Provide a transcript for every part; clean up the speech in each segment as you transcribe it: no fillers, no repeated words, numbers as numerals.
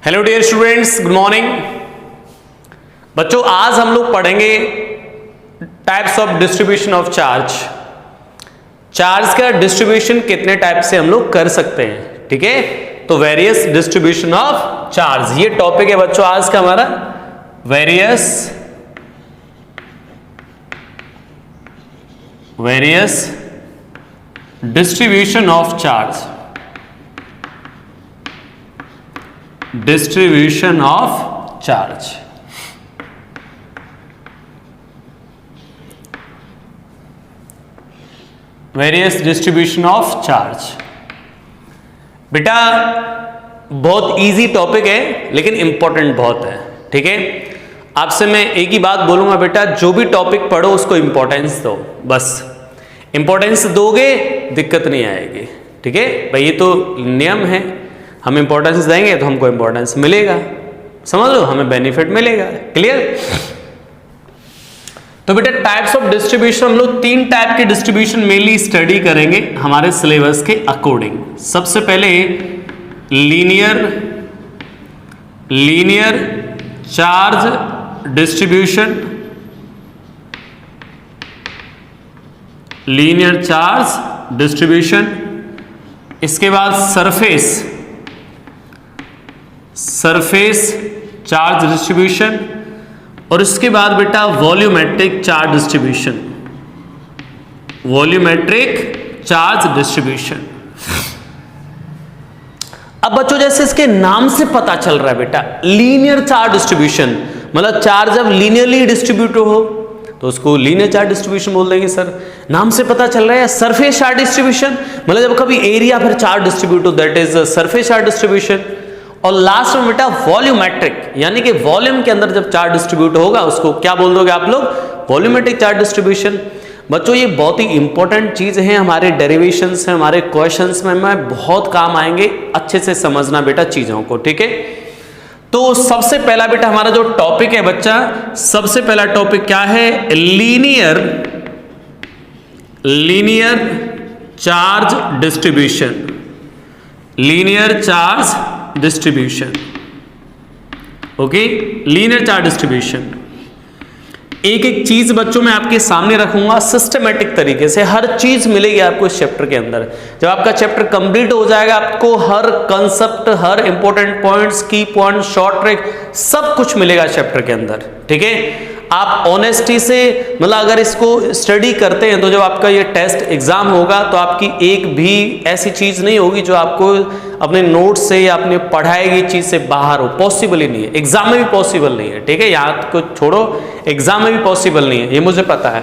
Hello dear students, good morning. बच्चों, आज हम लोग पढ़ेंगे types of distribution of charge. Charge का डिस्ट्रीब्यूशन कितने टाइप से हम लोग कर सकते हैं, ठीक है। तो वेरियस डिस्ट्रीब्यूशन ऑफ चार्ज, ये टॉपिक है बच्चों आज का हमारा। Various distribution of charge, distribution of charge. Various distribution of charge. बेटा बहुत इजी टॉपिक है लेकिन इंपॉर्टेंट बहुत है, ठीक है। आपसे मैं एक ही बात बोलूंगा बेटा, जो भी टॉपिक पढ़ो उसको इंपॉर्टेंस दो, बस इंपॉर्टेंस दोगे दिक्कत नहीं आएगी, ठीक है भाई। ये तो नियम है, हम इंपॉर्टेंस देंगे तो हमको इंपॉर्टेंस मिलेगा, समझ लो, हमें बेनिफिट मिलेगा। क्लियर। तो बेटा टाइप्स ऑफ डिस्ट्रीब्यूशन, हम लोग 3 टाइप के डिस्ट्रीब्यूशन मेनली स्टडी करेंगे हमारे सिलेबस के अकॉर्डिंग। सबसे पहले linear charge distribution, linear charge distribution. इसके बाद सरफेस चार्ज डिस्ट्रीब्यूशन, और इसके बाद बेटा volumetric charge distribution, volumetric charge distribution. अब बच्चों जैसे इसके नाम से पता चल रहा है बेटा, लीनियर चार्ज डिस्ट्रीब्यूशन मतलब चार्ज जब लीनियरली डिस्ट्रीब्यूट हो तो उसको लीनियर चार्ज डिस्ट्रीब्यूशन बोल देंगे सर। नाम से पता चल रहा है। सरफेस चार्ज डिस्ट्रीब्यूशन मतलब जब कभी एरिया फिर चार्ज डिस्ट्रीब्यूट हो, that is surface charge distribution. और लास्ट में बेटा वॉल्यूमेट्रिक, यानी कि वॉल्यूम के अंदर जब चार्ज डिस्ट्रीब्यूट होगा उसको क्या बोल दोगे आप लोग, वॉल्यूमेट्रिक चार्ज डिस्ट्रीब्यूशन। बच्चों ये बहुत ही इंपॉर्टेंट चीज है, हमारे डेरिवेशंस में, हमारे क्वेश्चंस में बहुत काम आएंगे। अच्छे से समझना बेटा चीजों को, ठीक है। तो सबसे पहला बेटा हमारा जो टॉपिक है बच्चा, सबसे पहला टॉपिक क्या है, linear charge distribution, linear charge distribution. Okay, linear charge distribution. एक एक चीज बच्चों मैं आपके सामने रखूंगा सिस्टमेटिक तरीके से, हर चीज मिलेगी आपको इस चैप्टर के अंदर। जब आपका चैप्टर कंप्लीट हो जाएगा आपको हर कंसेप्ट, हर इंपॉर्टेंट पॉइंट्स, की पॉइंट, शॉर्ट ट्रिक सब कुछ मिलेगा चैप्टर के अंदर, ठीक है। आप ऑनेस्टी से मतलब अगर इसको स्टडी करते हैं तो जब आपका ये टेस्ट एग्जाम होगा तो आपकी एक भी ऐसी चीज नहीं होगी जो आपको अपने नोट से या अपने पढ़ाई की चीज से बाहर हो, पॉसिबल ही नहीं है। एग्जाम में भी पॉसिबल नहीं है, ठीक है। यहाँ को छोड़ो, एग्जाम में भी पॉसिबल नहीं है, ये मुझे पता है,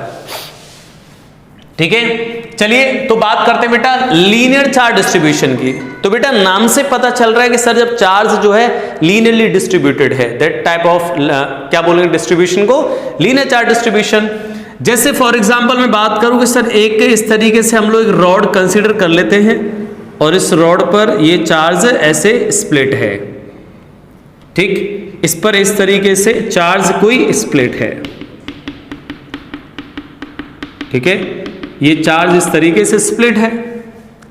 ठीक है। चलिए तो बात करते हैं बेटा लीनियर चार्ज डिस्ट्रीब्यूशन की। तो बेटा नाम से पता चल रहा है कि सर जब चार्ज जो है लीनियरली डिस्ट्रीब्यूटेड है, दैट टाइप ऑफ क्या बोलेंगे डिस्ट्रीब्यूशन को, लीनियर चार्ज डिस्ट्रीब्यूशन। जैसे फॉर एग्जांपल मैं बात करूं कि सर एक इस तरीके से हम लोग एक रॉड कंसीडर कर लेते हैं और इस रॉड पर ये चार्ज ऐसे स्प्लिट है, ठीक। इस पर इस तरीके से चार्ज कोई स्प्लिट है, ठीक है। ये चार्ज इस तरीके से स्प्लिट है,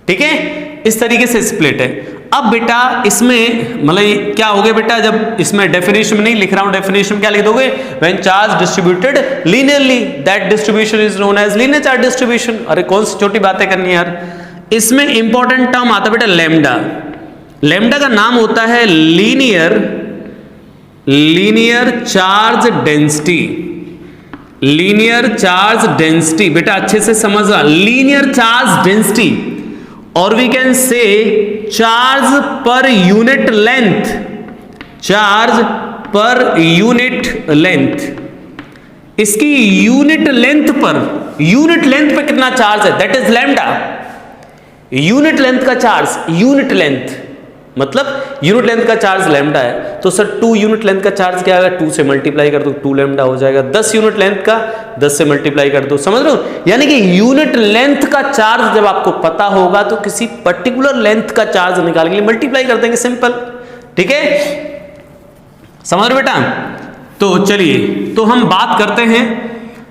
ठीक है, इस तरीके से स्प्लिट है। अब बेटा इसमें मतलब क्या हो गया बेटा, जब इसमें डेफिनेशन में नहीं लिख रहा हूं, डेफिनेशन क्या लिख दोगे, when charge distributed linearly that distribution is known as linear charge distribution. अरे कौन सी छोटी बातें करनी यार। इसमें इंपॉर्टेंट टर्म आता है बेटा लैम्डा। लैम्डा का नाम होता है linear charge density, linear charge density. बेटा अच्छे से समझना, लीनियर चार्ज डेंसिटी, और we can say charge per unit length, charge per unit length. इसकी यूनिट लेंथ पर कितना चार्ज है, that is lambda. Unit length का चार्ज, यूनिट लेंथ मतलब यूनिट लेंथ का चार्ज लैम्डा है। तो सर 2 यूनिट लेंथ का चार्ज क्या आएगा, 2 से मल्टीप्लाई कर दो 2 लैम्डा हो जाएगा। 10 यूनिट लेंथ का 10 से मल्टीप्लाई कर दो, समझ रहे हो। यानी कि यूनिट लेंथ का चार्ज जब आपको पता होगा तो किसी पर्टिकुलर लेंथ का चार्ज निकालने के लिए मल्टीप्लाई कर देंगे, सिंपल, ठीक है। समझ रहे बेटा। तो चलिए तो हम बात करते हैं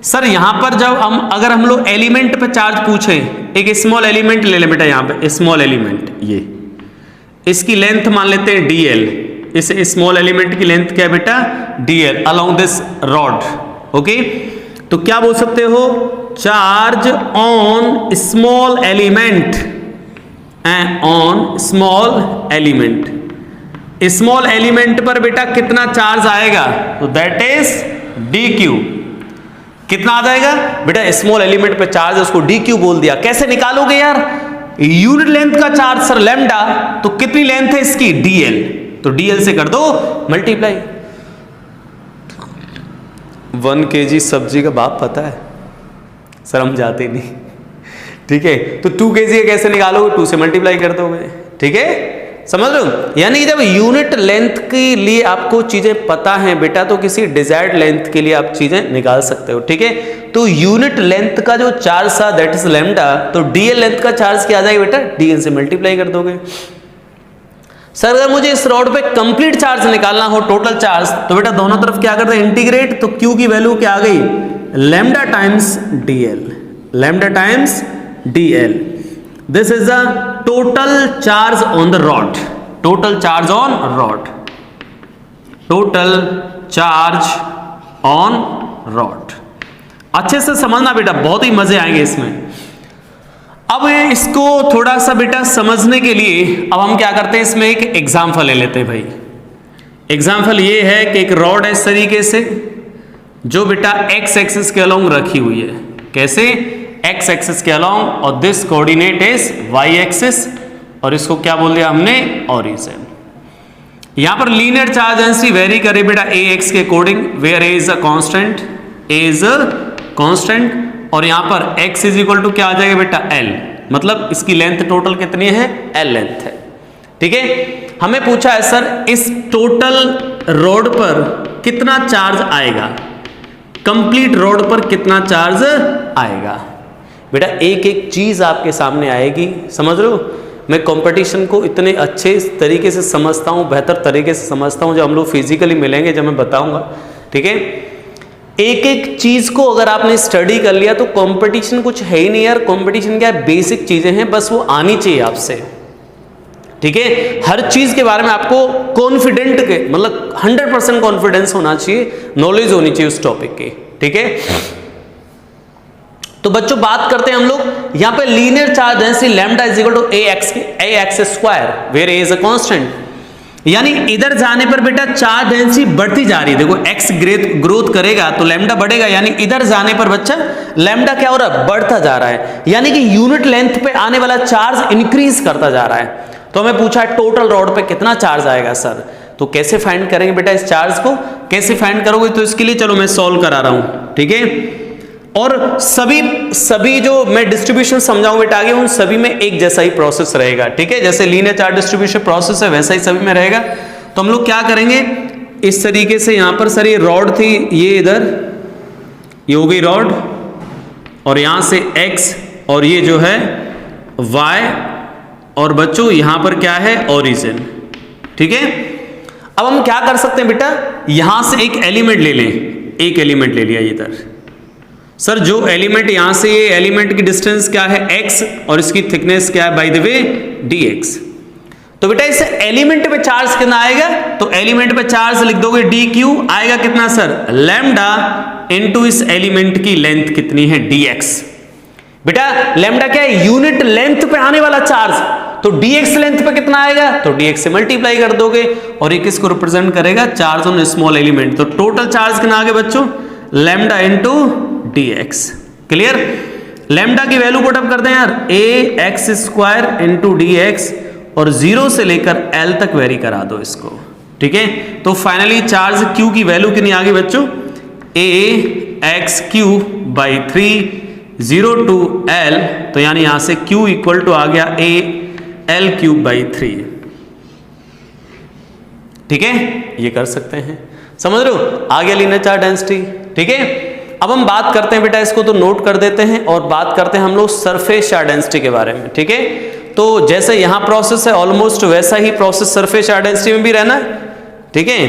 सर यहां पर जब अगर हम लोग एलिमेंट पे चार्ज पूछे, एक स्मॉल एलिमेंट ले लें बेटा, यहां पे स्मॉल एलिमेंट, ये इसकी लेंथ मान लेते हैं dl, इस स्मॉल एलिमेंट की लेंथ क्या है बेटा, dl along this rod. Okay, तो क्या बोल सकते हो, charge on small element and on small element, small element पर बेटा कितना चार्ज आएगा, तो दैट इज dq। कितना आ जाएगा बेटा, स्मॉल एलिमेंट पे चार्ज है उसको dq बोल दिया। कैसे निकालोगे यार, यूनिट लेंथ का चार्ज सर लैम्डा, तो कितनी लेंथ है इसकी, dl, तो dl से कर दो मल्टीप्लाई। 1 kg सब्जी का भाव पता है सर, हम जाते नहीं, ठीक है, तो 2 kg कैसे निकालोगे, 2 से मल्टीप्लाई कर दोगे, ठीक है, समझ लो। यानी जब यूनिट लेंथ के लिए आपको चीजें पता हैं बेटा, तो किसी डिजायर्ड लेंथ के लिए आप चीजें निकाल सकते हो, ठीक है। तो यूनिट लेंथ का जो चार्ज था दैट इज लैम्डा, तो dl लेंथ का चार्ज क्या आ जाएगा बेटा, dl से मल्टीप्लाई कर दोगे। सर अगर मुझे इस रॉड पे कंप्लीट चार्ज निकालना हो, टोटल चार्ज, तो बेटा दोनों तरफ क्या करते हैं, इंटीग्रेट, तो q की वैल्यू क्या आ गई, lambda times dl, lambda times dl। This is the total charge on the rod, total charge on rod, total charge on rod. अच्छे से समझना बेटा, बहुत ही मजे आएंगे इसमें। अब इसको थोड़ा सा बेटा समझने के लिए अब हम क्या करते हैं, इसमें एक एग्जाम्पल ले लेते हैं भाई। एग्जाम्पल ये है कि एक रॉड है इस तरीके से, जो बेटा x एक्सिस के अलोंग रखी हुई है। कैसे, x एक्सिस के अलोंग, और this coordinate is y axis, और इसको क्या बोल दिया हमने, ओरिजिन। यहां पर लीनियर चार्ज डेंसिटी वेरी करे बेटा ax के according, where a is a constant, a is a constant, और यहां पर x इज इक्वल टू क्या आ जाएगा बेटा, l, मतलब इसकी लेंथ टोटल कितनी है, l लेंथ है, ठीक है। हमें पूछा है सर इस टोटल रोड पर कितना चार्ज आएगा, कंप्लीट रोड पर कितना चार्ज आएगा। बेटा एक एक चीज आपके सामने आएगी, समझ रहे हो। मैं कंपटीशन को इतने अच्छे तरीके से समझता हूँ, बेहतर तरीके से समझता हूँ, जब हम लोग फिजिकली मिलेंगे, जब मैं बताऊंगा, ठीक है। एक एक चीज को अगर आपने स्टडी कर लिया तो कंपटीशन कुछ है ही नहीं यार। कंपटीशन क्या है, बेसिक चीजें हैं, बस वो आनी चाहिए आपसे, ठीक है। हर चीज के बारे में आपको कॉन्फिडेंट के मतलब 100% कॉन्फिडेंस होना चाहिए, नॉलेज होनी चाहिए उस टॉपिक की, ठीक है। तो बच्चों बात करते हैं हम लोग यहाँ पे linear charge density lambda is equal to a x square, where a is a constant. यानी इधर जाने पर बेटा चार्ज डेंसिटी बढ़ती जा रही है। देखो x ग्रोथ करेगा तो लैम्डा बढ़ेगा, यानी इधर जाने पर बच्चा लैम्डा क्या हो रहा है, बढ़ता जा रहा है। यानी कि यूनिट लेंथ पे आने वाला चार्ज इंक्रीज करता जा रहा है। तो हमें पूछा है टोटल रॉड पे कितना चार्ज आएगा सर, तो कैसे फाइंड करेंगे बेटा इस चार्ज को, कैसे फाइंड करोगे, तो इसके लिए चलो मैं सॉल्व करा रहा हूं, ठीक है। और सभी जो मैं डिस्ट्रीब्यूशन समझाऊंगा बेटा आगे, उन सभी में एक जैसा ही प्रोसेस रहेगा, ठीक है। जैसे लीनियर चार्ज डिस्ट्रीब्यूशन प्रोसेस है वैसा ही सभी में रहेगा। तो हम लोग क्या करेंगे, इस तरीके से यहां पर सर ये रॉड थी, ये इधर ये हो गई रॉड, और यहां से x, और ये जो है y, और बच्चों यहां पर क्या है, ओरिजिन, ठीक है। अब हम क्या कर सकते हैं बेटा, यहां से एक एलिमेंट ले लें, एक एलिमेंट ले लिया इधर। सर जो एलिमेंट यहां से, ये एलिमेंट की डिस्टेंस क्या है x, और इसकी थिकनेस क्या है बाय द वे dx। तो बेटा इस एलिमेंट पे चार्ज कितना आएगा, तो एलिमेंट पे चार्ज लिख दोगे dq, आएगा कितना सर, लैम्डा इनटू इस एलिमेंट की लेंथ कितनी है dx। बेटा लैम्डा क्या है, यूनिट लेंथ पे आने वाला चार्ज, तो dx लेंथ पे कितना आएगा, तो dx से मल्टीप्लाई कर दोगे, और एक इसको रिप्रेजेंट करेगा चार्ज ऑन स्मॉल एलिमेंट। तो टोटल चार्ज कितना आ गया बच्चों, lambda into dx। Clear, lambda की वैल्यू पुटअप करते हैं यार, ax स्क्वायर इंटू dx, और 0 से लेकर l तक वेरी करा दो इसको, ठीक है। तो फाइनली चार्ज q की वैल्यू कितनी आ गई बच्चों, ax cube by 3 0 to l, तो यानी यहां से q इक्वल टू आ गया a l क्यूब बाई 3, ठीक है। ये कर सकते हैं, समझ रहे हो, आ गया लीनियर चार्ज डेंसिटी, ठीक है। अब हम बात करते हैं बेटा, इसको तो नोट कर देते हैं, और बात करते हैं हम लोग सरफेस चार्ज डेंसिटी के बारे में, ठीक है। तो जैसे यहां प्रोसेस है ऑलमोस्ट वैसा ही प्रोसेस सरफेस चार्ज डेंसिटी में भी रहना है, ठीक है।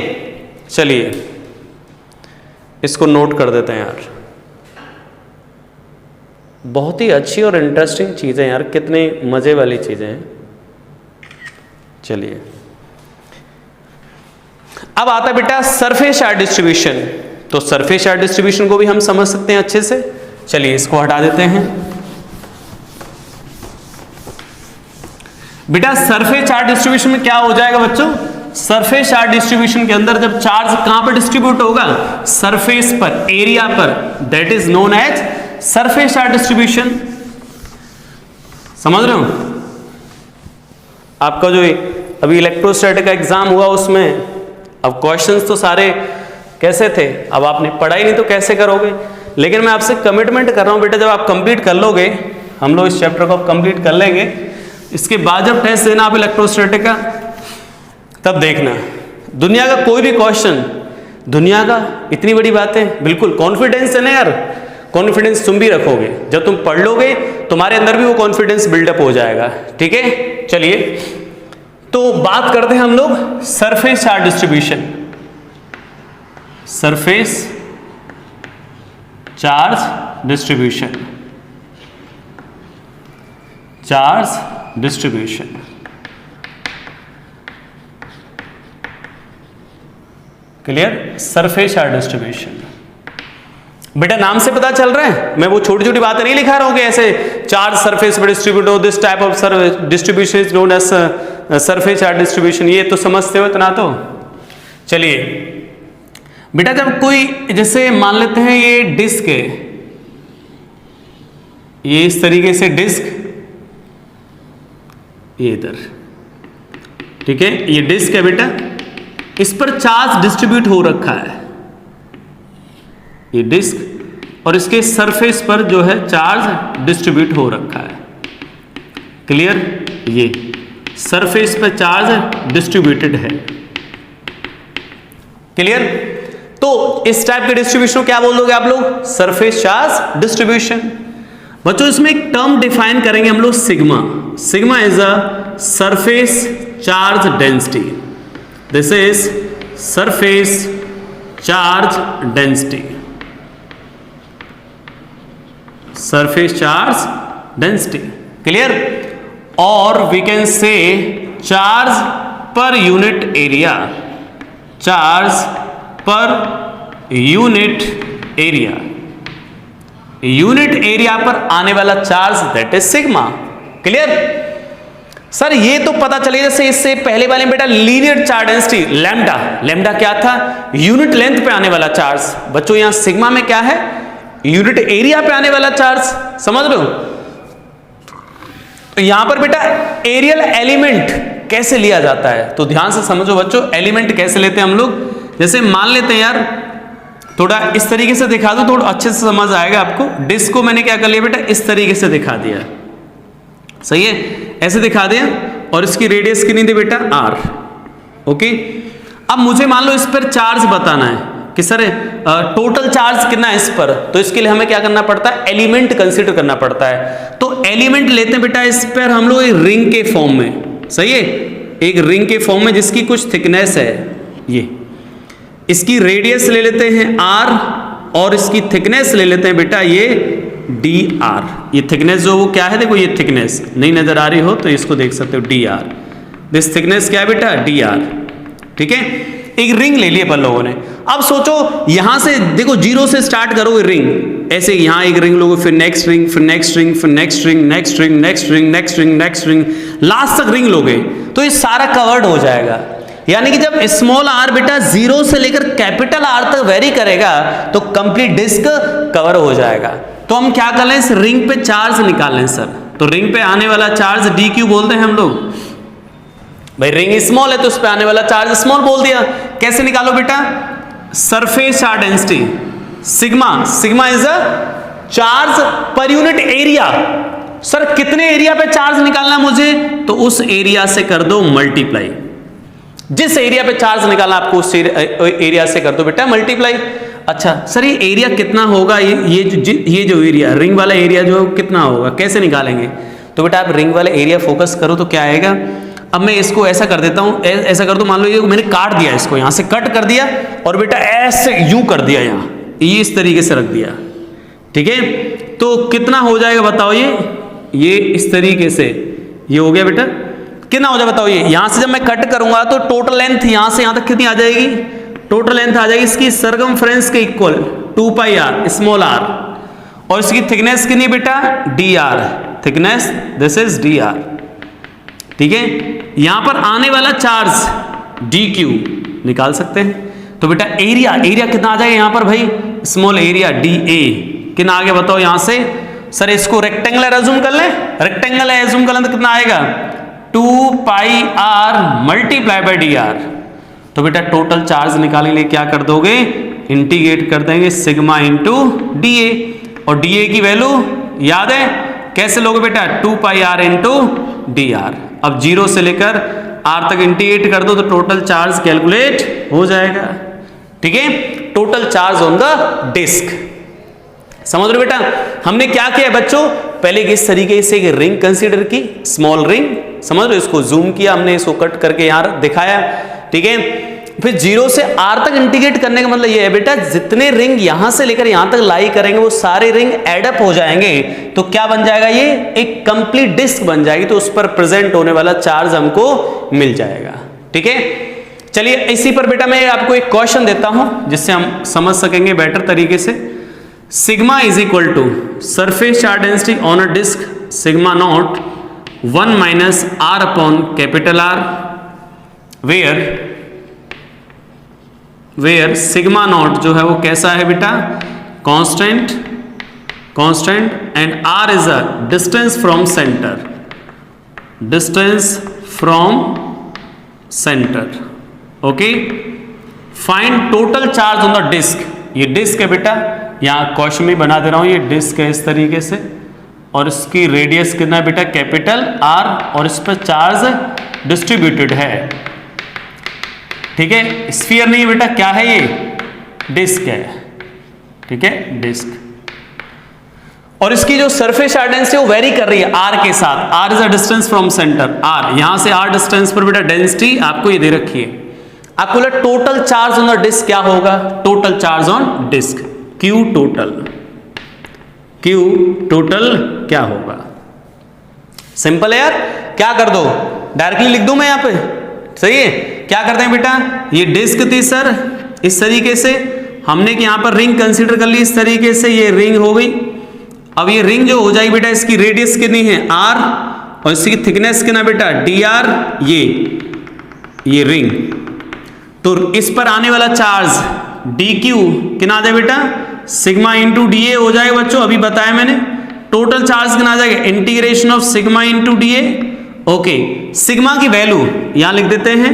चलिए इसको नोट कर देते हैं यार, बहुत ही अच्छी और इंटरेस्टिंग चीजें यार, कितने मजे वाली चीजें हैं। चलिए अब आता है बेटा सरफेस चार्ज डिस्ट्रीब्यूशन। तो सरफेस चार्ज डिस्ट्रीब्यूशन को भी हम समझ सकते हैं अच्छे से। चलिए इसको हटा देते हैं। बेटा सरफेस चार्ज डिस्ट्रीब्यूशन में क्या हो जाएगा बच्चों, सरफेस चार्ज डिस्ट्रीब्यूशन के अंदर जब चार्ज कहां पर डिस्ट्रीब्यूट होगा, सरफेस पर, एरिया पर, that is known as surface charge distribution. समझ रहे हो? आपका जो अभी इलेक्ट्रोस्टैटिक का एग्जाम हुआ उसमें अब क्वेश्चंस तो सारे कैसे थे, अब आपने पढ़ाई नहीं तो कैसे करोगे। लेकिन मैं आपसे कमिटमेंट कर रहा हूं बेटा, जब आप कंप्लीट कर लोगे, हम लोग इस चैप्टर को कंप्लीट कर लेंगे, इसके बाद जब टेस्ट देना आप इलेक्ट्रोस्टैटिक का, तब देखना दुनिया का कोई भी क्वेश्चन, दुनिया का इतनी बड़ी बातें, बिल्कुल कॉन्फिडेंस है ना यार, कॉन्फिडेंस तुम भी रखोगे, जब तुम पढ़ लोगे तुम्हारे अंदर भी वो कॉन्फिडेंस बिल्डअप हो जाएगा। ठीक है, चलिए तो बात करते हैं हम लोग surface charge distribution. Surface charge distribution, charge distribution. Clear? Surface charge distribution. बेटा नाम से पता चल रहा है, मैं वो छोटी छोटी बातें नहीं लिखा रहा हूं कि ऐसे चार्ज सरफेस पर डिस्ट्रीब्यूट हो, this type of distribution is known as surface charge distribution. ये तो समझते हो इतना तो। चलिए बेटा जब कोई, जैसे मान लेते हैं ये डिस्क है, ये इस तरीके से डिस्क, ये इधर, ठीक है, ये डिस्क है बेटा, इस पर चार्ज डिस्ट्रीब्यूट हो रखा है, ये डिस्क, और इसके सरफेस पर जो है चार्ज डिस्ट्रीब्यूट हो रखा है। क्लियर? ये सरफेस पर चार्ज डिस्ट्रीब्यूटेड है। क्लियर? तो इस टाइप के डिस्ट्रीब्यूशन को क्या बोल दोगे आप लोग? Surface charge distribution. बच्चों इसमें एक टर्म डिफाइन करेंगे हम लोग, sigma. Sigma is a surface charge density. This is surface charge density, surface charge density. Clear? और we can say charge per unit area, charge per unit area, unit area पर आने वाला charge, that is sigma. Clear? Sir ये तो पता चले, जैसे इससे पहले वाले बेटा linear charge density lambda, lambda क्या था? यूनिट लेंथ पे आने वाला चार्ज। बच्चों यहां सिग्मा में क्या है? यूनिट एरिया पे आने वाला चार्ज। समझ रहे हो? तो यहां पर बेटा एरियल एलिमेंट कैसे लिया जाता है, तो ध्यान से समझो बच्चों, एलिमेंट कैसे लेते हैं हम लोग। जैसे मान लेते हैं यार, थोड़ा इस तरीके से दिखा दो, थोड़ा अच्छे से समझ आएगा आपको। डिस्क को मैंने क्या कर लिया बेटा, इस तरीके से दिखा दिया, सही है, ऐसे दिखा दिया, और इसकी रेडियस कितनी थी बेटा? r। ओके, अब मुझे मान लो इस पर चार्ज बताना है कि सर टोटल चार्ज कितना है इस पर, तो इसके लिए हमें क्या करना पड़ता है? एलिमेंट कंसीडर करना पड़ता है। तो एलिमेंट लेते हैं बेटा इस पर हम लोग एक रिंग के फॉर्म में, सही है, एक रिंग के फॉर्म में जिसकी कुछ थिकनेस है, ये इसकी रेडियस ले लेते हैं r, और इसकी थिकनेस ले लेते हैं बेटा ये dr। ये थिकनेस जो वो क्या है, देखो ये थिकनेस नहीं नजर आ रही हो तो इसको देख सकते हो dr। दिस थिकनेस क्या है बेटा? dr। ठीक है, एक रिंग ले ली अपन लोगों ने। अब सोचो यहां से देखो, जीरो से स्टार्ट करोगे रिंग, ऐसे यहां एक रिंग लोगे, फिर नेक्स्ट रिंग, फिर नेक्स्ट रिंग, फिर next ring, next ring, next ring, next ring, next ring, last तक रिंग लोगे, तो ये सारा कवर्ड हो जाएगा। यानी कि जब स्मॉल r बेटा जीरो से लेकर कैपिटल R तक वेरी करेगा तो कंप्लीट डिस्क कवर हो जाएगा। तो हम क्या कर लें, इस रिंग पे चार्ज निकाल लें सर। तो रिंग पे आने वाला चार्ज dq बोलते हैं हम लोग। भाई रिंग स्मॉल है तो उस पे आने वाला चार्ज स्मॉल बोल दिया। कैसे निकालो बेटा? Surface charge density sigma, sigma is a charge per unit area. Sir कितने एरिया पे चार्ज निकालना है मुझे, तो उस एरिया से कर दो मल्टीप्लाई। जिस एरिया पे चार्ज निकालना आपको उस एरिया से कर दो बेटा मल्टीप्लाई। अच्छा सर ये एरिया कितना होगा, ये जो एरिया रिंग वाला एरिया जो कितना होगा, कैसे निकालेंगे? तो बेटा आप रिंग वाला एरिया फोकस करो तो क्या आएगा। अब मैं इसको ऐसा कर देता हूं, ऐसा कर दो, मान लो ये मैंने काट दिया, इसको यहां से कट कर दिया और बेटा ऐसे यू कर दिया, यहां ये इस तरीके से रख दिया। ठीक है, तो कितना हो जाएगा बताओ, ये इस तरीके से ये हो गया बेटा। कितना हो जाए बताओ, ये यहां से जब मैं कट करूंगा तो टोटल लेंथ यहां से यहां तक कितनी आ जाएगी, टोटल लेंथ आ जाएगी इसकी सरकमफ्रेंस के equal 2 pi r small r, और इसकी थिकनेस कितनी बेटा d r, thickness this is d r. ठीक है, यहां पर आने वाला चार्ज डी क्यू निकाल सकते हैं। तो बेटा एरिया, एरिया कितना आ जाएगा यहां पर भाई, स्मॉल एरिया डी ए कितना आ गया बताओ यहां से। सर इसको रेक्टेंगुलर एज्यूम कर ले, रेक्टेंगुलर एज्यूम कर ले तो कितना आएगा 2 pi R multiply by D R. तो बेटा टोटल चार्ज निकालने के लिए क्या कर दोगे, इंटीग्रेट कर देंगे सिग्मा इंटू डी ए, और डी ए की वैल्यू याद है कैसे लोगे बेटा 2 pi are into D are. अब 0 से लेकर आर तक इंटीग्रेट कर दो तो टोटल चार्ज कैलकुलेट हो जाएगा। ठीक है, total charge on the disc. समझ रहे बेटा, हमने क्या किया बच्चों, पहले इस तरीके से एक रिंग कंसीडर की, स्मॉल रिंग, समझ रहे हो, इसको जूम किया हमने, इसको कट करके यहां दिखाया। ठीक है, फिर 0 से r तक इंटीग्रेट करने का मतलब ये है बेटा जितने रिंग यहां से लेकर यहां तक लाई करेंगे वो सारे रिंग एडअप हो जाएंगे, तो क्या बन जाएगा, ये एक कंप्लीट डिस्क बन जाएगी, तो उस पर प्रेजेंट होने वाला चार्ज हमको मिल जाएगा। ठीक है, चलिए इसी पर बेटा मैं आपको एक क्वेश्चन देता हूं जिससे हम समझ सकेंगे बेटर तरीके से। Sigma is equal to surface charge density on a disc sigma naught 1 minus r upon capital R, where sigma naught जो है वो कैसा है बेटा, constant, constant and r is a distance from centre, distance from centre. Okay, find total charge on the disc. ये disc है बेटा, यहां क्वेश्चन में बना दे रहा हूं, ये डिस्क है इस तरीके से, और इसकी रेडियस कितना है बेटा कैपिटल आर, और इस पर चार्ज डिस्ट्रीब्यूटेड है। ठीक है, स्फीयर नहीं है बेटा, क्या है ये, डिस्क है। ठीक है, डिस्क, और इसकी जो सरफेस चार्ज डेंसिटी वो वेरी कर रही है आर के साथ, r is a distance from centre, r यहां से आर डिस्टेंस पर बेटा डेंसिटी आपको ये दे रखी है। आपको बोला total charge on the disc क्या होगा, total charge on disc q total, q total क्या होगा, सिंपल है यार, क्या कर दो डायरेक्टली लिख दूं मैं यहां पे, सही है। क्या करते हैं बेटा, ये डिस्क थी सर इस तरीके से, हमने कि यहां पर रिंग कंसीडर कर ली इस तरीके से, ये रिंग हो गई। अब ये रिंग जो हो जाएगी बेटा इसकी रेडियस कितनी है आर, और इसकी थिकनेस कितना बेटा डी आर, ये रिंग, तो इस पर आने वाला चार्ज डी क्यू कितना आ जाए बेटा सिग्मा इंटू डी ए हो जाएगा बच्चों, अभी बताया मैंने। टोटल चार्ज कितना आ जाएगा integration of sigma into d a. Okay, sigma की वैल्यू यहां लिख देते हैं,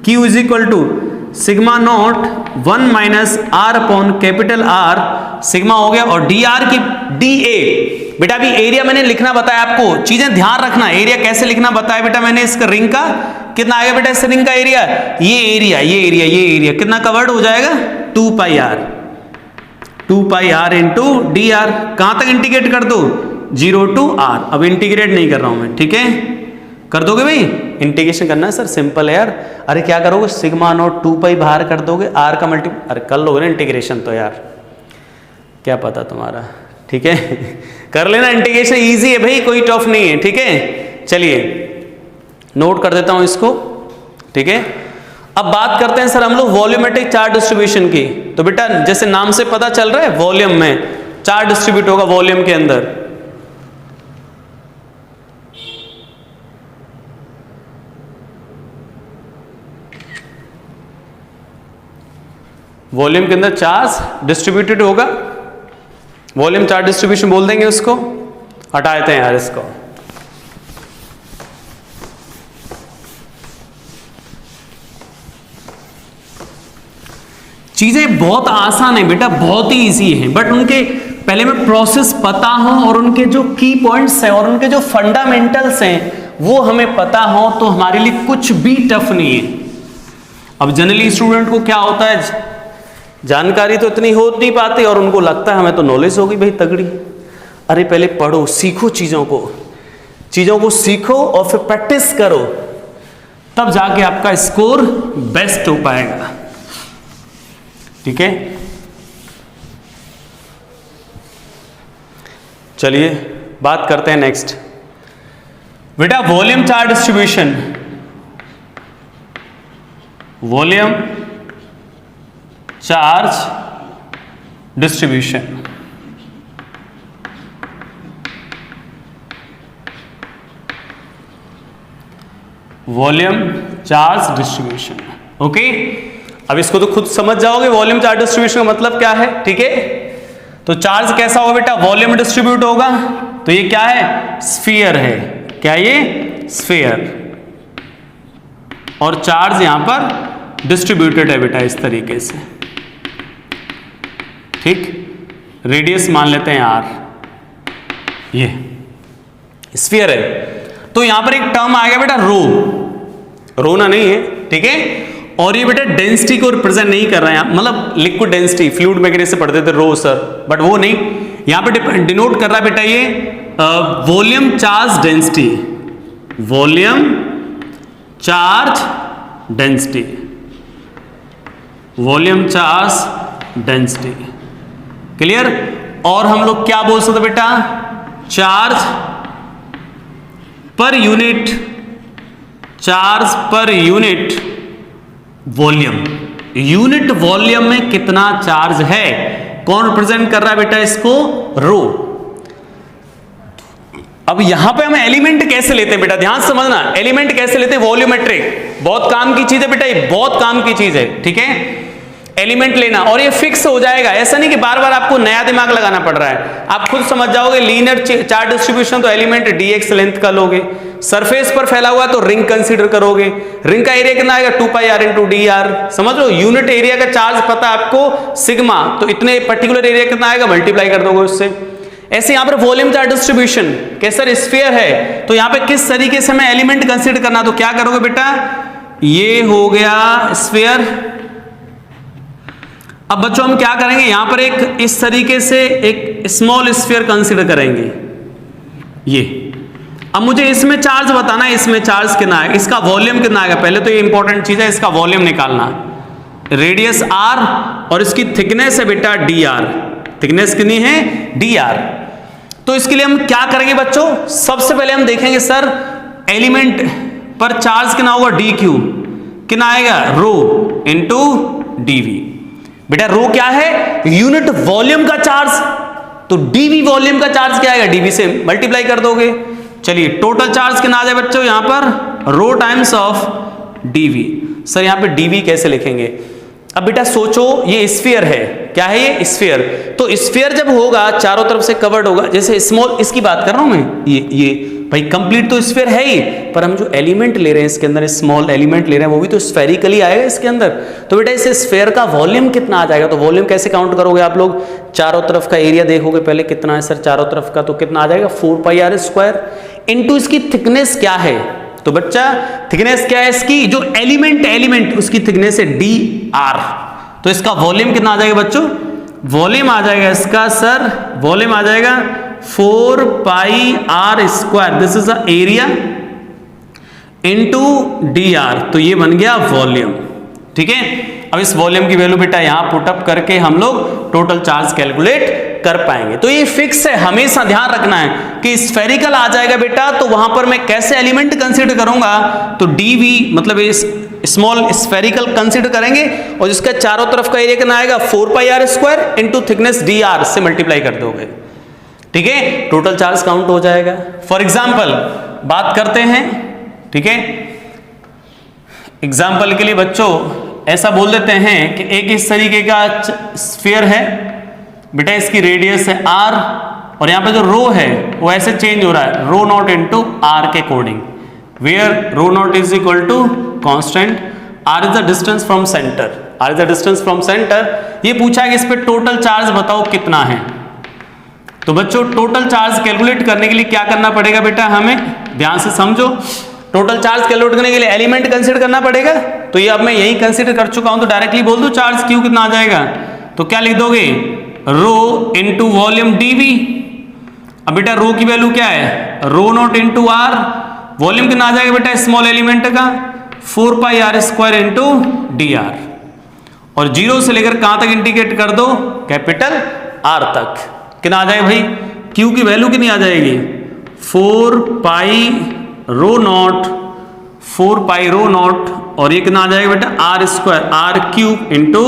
q is equal to sigma naught 1 minus r upon capital R, sigma हो गया, और डी आर की डी ए बेटा, अभी एरिया मैंने लिखना बताया आपको, चीजें ध्यान रखना, एरिया कैसे लिखना बताया बेटा मैंने, इसका रिंग का कितना आएगा बेटा, इस रिंग का एरिया, ये एरिया कितना कवर्ड हो जाएगा 2 pi are into D are, कहां तक इंटीग्रेट कर दो 0 टू आर, अब इंटीग्रेट नहीं कर रहा हूं मैं, ठीक है, कर दोगे भाई, इंटीग्रेशन करना है सर, सिंपल है यार। अरे क्या करोगे, सिग्मा नॉट 2 पाई बाहर कर दोगे, आर का मल्टी, अरे कर लोगे ना इंटीग्रेशन, तो यार क्या पता तुम्हारा, ठीक है कर लेना इंटीग्रेशन, इजी है भाई, कोई टफ नहीं है, ठीक है। चलिए नोट कर देता हूं इसको, ठीक है। अब बात करते हैं सर हम लोग वॉल्यूमेट्रिक चार्ज डिस्ट्रीब्यूशन की। तो बेटा जैसे नाम से पता चल रहा है वॉल्यूम में चार्ज डिस्ट्रीब्यूट होगा, वॉल्यूम के अंदर। वॉल्यूम के अंदर चार्ज डिस्ट्रीब्यूटेड होगा, वॉल्यूम चार्ज डिस्ट्रीब्यूशन बोल देंगे उसको, हटा देते हैं यार इसको। चीजें बहुत आसान है बेटा, बहुत ही इजी है, बट उनके पहले में प्रोसेस पता हो और उनके जो की पॉइंट्स हैं और उनके जो फंडामेंटल्स हैं वो हमें पता हो तो हमारे लिए कुछ भी टफ नहीं है। अब जनरली स्टूडेंट को क्या होता है, जानकारी तो इतनी हो नहीं पाती और उनको लगता है हमें तो नॉलेज होगी भाई तगड़ी। अरे पहले पढ़ो, सीखो, चीजों को सीखो और फिर प्रैक्टिस करो, तब जाके आपका स्कोर बेस्ट हो पाएगा, ठीक है। चलिए बात करते हैं नेक्स्ट। बेटा volume charge distribution, volume charge distribution, volume charge distribution. Okay, अब इसको तो खुद समझ जाओगे वॉल्यूम चार्ज डिस्ट्रीब्यूशन का मतलब क्या है। ठीक है, तो चार्ज कैसा होगा बेटा, वॉल्यूम डिस्ट्रीब्यूट होगा। तो ये क्या है, स्फीयर है। क्या ये, स्फीयर। और चार्ज यहां पर डिस्ट्रीब्यूटेड है बेटा इस तरीके से। ठीक, रेडियस मान लेते हैं आर, ये स्फीयर है। तो यहां पर एक टर्म आ गया बेटा रो, रो ना नहीं है। ठीक है, और ये बेटा डेंसिटी को रिप्रेजेंट नहीं कर रहा है, मतलब लिक्विड डेंसिटी, फ्लूइड मैकेनिक्स से पढ़ते थे रो सर, बट वो नहीं, यहां पे डिनोट कर रहा है बेटा ये volume charge density, volume charge density, volume charge density. Clear. और हम लोग क्या बोल सकते बेटा, charge per unit, charge per unit volume, unit volume में कितना चार्ज है, कौन रिप्रेजेंट कर रहा है बेटा इसको, रो। अब यहां पे हम एलिमेंट कैसे लेते हैं बेटा, ध्यान से समझना, एलिमेंट कैसे लेते हैं, वॉल्यूमेट्रिक, बहुत काम की चीज है बेटा, ये बहुत काम की चीज है। ठीक है, एलिमेंट लेना, और ये फिक्स हो जाएगा, ऐसा नहीं कि बार बार आपको नया दिमाग लगाना पड़ रहा है, आप खुद समझ जाओगे। लीनियर चार्ज डिस्ट्रीब्यूशन तो एलिमेंट dx लेंथ का लोगे, सरफेस पर फैला हुआ तो रिंग कंसीडर करोगे, रिंग का एरिया कितना आएगा 2πr इंटू डी आर, समझ लो। यूनिट एरिया का चार्ज पता है आपको सिग्मा, तो इतने पर्टिकुलर एरिया कितना आएगा, मल्टीप्लाई कर दोगे उससे। ऐसे यहां पर वॉल्यूम चार्ज डिस्ट्रीब्यूशन कैसा, स्फीयर है, तो यहां पे किस तरीके से मैं एलिमेंट कंसीडर करना, तो क्या करोगे बेटा, ये हो गया स्फीयर। अब बच्चों हम क्या करेंगे, यहां पर एक इस तरीके से एक स्मॉल स्फीयर कंसीडर करेंगे, ये। अब मुझे इसमें चार्ज बताना है, इसमें चार्ज कितना है, इसका वॉल्यूम कितना आएगा, पहले तो ये इंपॉर्टेंट चीज है, इसका वॉल्यूम निकालना। रेडियस r और इसकी थिकनेस है बेटा dr, थिकनेस कितनी है dr। तो इसके लिए हम क्या करेंगे बच्चों, सबसे पहले हम देखेंगे सर एलिमेंट पर चार्ज कितना होगा, dq कितना आएगा, रो इंटू dv। बेटा रो क्या है, यूनिट वॉल्यूम का चार्ज, तो dv वॉल्यूम का चार्ज क्या आएगा, dv से मल्टीप्लाई कर दोगे। चलिए टोटल चार्ज कितना आ जाए बच्चों, यहां पर रो टाइम्स ऑफ dv। सर यहां पे dv कैसे लिखेंगे, अब बेटा सोचो, ये स्फीयर है, क्या है ये स्फीयर, तो स्फीयर जब होगा चारों तरफ से कवर्ड होगा, जैसे स्मॉल, इसकी बात कर रहा हूं मैं, ये भाई कंप्लीट तो स्फीयर है ही, पर हम जो एलिमेंट ले रहे हैं इसके अंदर, स्मॉल एलिमेंट ले रहे हैं, वो भी तो स्फेरिकली आएगा इसके अंदर। तो बेटा इस स्फीयर का वॉल्यूम कितना आ जाएगा, तो वॉल्यूम कैसे काउंट करोगे आप लोग, चारों तरफ का एरिया देखोगे पहले कितना है सर चारों तरफ का, तो कितना आ जाएगा 4πr² इंटू इसकी थिकनेस क्या है, तो बच्चा थिकनेस क्या है इसकी, जो एलिमेंट उसकी थिकनेस है dr, तो इसका वॉल्यूम कितना आ जाएगा बच्चों, वॉल्यूम आ जाएगा इसका सर, वॉल्यूम आ जाएगा 4πr², this is the area into dr, तो ये बन गया वॉल्यूम। ठीक है, अब इस वॉल्यूम की वैल्यू बेटा यहां पुटअप करके हम लोग टोटल चार्ज कैलकुलेट कर पाएंगे। तो ये फिक्स है, हमेशा ध्यान रखना है कि स्फेरिकल आ जाएगा बेटा, तो वहां पर मैं कैसे एलिमेंट कंसीडर करूंगा, तो dv मतलब इस स्मॉल स्फेरिकल कंसीडर करेंगे, और जिसका चारों तरफ का एरिया कितना आएगा 4πr² इंटू थिकनेस dr से मल्टीप्लाई कर दोगे। ठीक है, टोटल चार्ज काउंट हो जाएगा। फॉर एग्जाम्पल बात करते हैं, ठीक है, एग्जाम्पल के लिए बच्चों ऐसा बोल देते हैं कि एक इस तरीके का स्फीयर है बेटा, इसकी रेडियस है r, और यहां पे जो रो है वो ऐसे चेंज हो रहा है, रो नॉट इंटू r के according, where rho naught is equal to constant, r is the distance from centre, r is the distance from centre. ये पूछा है कि इस पे टोटल चार्ज बताओ कितना है, तो बच्चों टोटल चार्ज कैलकुलेट करने के लिए क्या करना पड़ेगा बेटा, हमें ध्यान से समझो, टोटल चार्ज कैलकुलेट करने के लिए एलिमेंट कंसीडर करना पड़ेगा, तो ये अब मैं यही कंसीडर कर चुका हूं, तो डायरेक्टली बोल दो चार्ज क्यू कितना आ जाएगा, तो क्या लिख दोगे, रो इंटू वॉल्यूम dv। अब बेटा रो की वैल्यू क्या है, rho naught into r, volume कितना आ जाएगा बेटा स्मॉल एलिमेंट का 4πr² इंटू dr, और जीरो से लेकर कहां तक इंटीग्रेट कर दो, कैपिटल R तक, कितना आ जाएगा भाई, Q की वैल्यू कितनी आ जाएगी 4πr² row not 4 pi rho not, और ये कितना आ जाएगा बेटा R square R cube into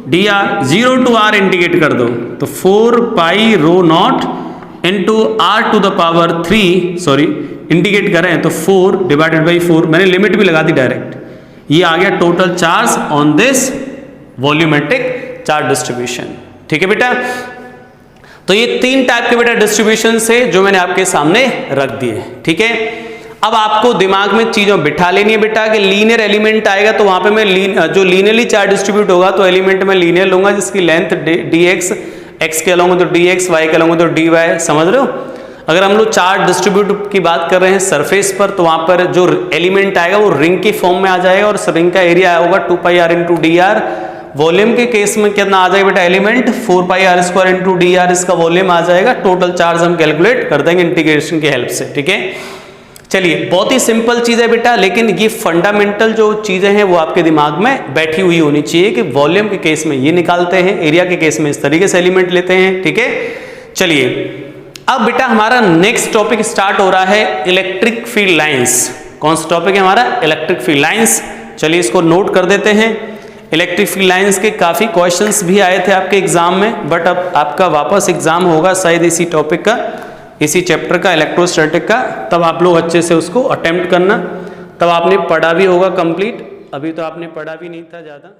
D R, 0 to r integrate कर दो तो 4 pi rho naught into R to the power 3, sorry integrate करें तो 4 डिवाइडेड बाई 4, मैंने लिमिट भी लगा दी डायरेक्ट, ये आ गया total charge on this volumetric charge distribution. ठीक है बेटा, तो ये 3 टाइप के बेटा डिस्ट्रीब्यूशन से जो मैंने आपके सामने रख दिए। ठीक है, अब आपको दिमाग में चीजों बिठा लेनी है बेटा कि लीनियर एलिमेंट आएगा तो वहां पे मैं जो लीनियरली चार्ज डिस्ट्रीब्यूट होगा तो एलिमेंट में लीनियर लूंगा जिसकी लेंथ dx, x के अलॉन्ग तो dx, y के अलॉन्ग तो dy, समझ रहे हो। अगर हम लोग चार्ज डिस्ट्रीब्यूट की बात कर रहे हैं सरफेस पर तो वहां पर जो एलिमेंट आएगा वो रिंग की फॉर्म में आ जाएगा और उस रिंग का एरिया होगा 2 पाई r into D are. Volume के केस में कितना आ जाएगा बेटा element 4 pi r square into D are, इसका वॉल्यूम आ जाएगा। टोटल चार्ज हम कैलकुलेट कर देंगे इंटीग्रेशन की हेल्प से। ठीक है, चलिए बहुत ही सिंपल चीज है बेटा, लेकिन ये फंडामेंटल जो चीजें हैं वो आपके दिमाग में बैठी हुई होनी चाहिए कि वॉल्यूम के केस में ये निकालते हैं, एरिया के केस में इस तरीके से एलिमेंट लेते हैं। ठीक है, चलिए अब बेटा हमारा नेक्स्ट टॉपिक स्टार्ट हो रहा है इलेक्ट्रिक फील्ड लाइंस। कौन सा टॉपिक है हमारा? Electric field lines. चलिए इसको नोट कर देते हैं। इलेक्ट्रिक फील्ड लाइंस के काफी क्वेश्चंस भी आए थे आपके एग्जाम में, बट अब आपका वापस एग्जाम होगा शायद इसी टॉपिक का, इसी चैप्टर का, इलेक्ट्रोस्टैटिक का, तब आप लोग अच्छे से उसको अटेम्प्ट करना, तब आपने पढ़ा भी होगा कंप्लीट, अभी तो आपने पढ़ा भी नहीं था ज़्यादा।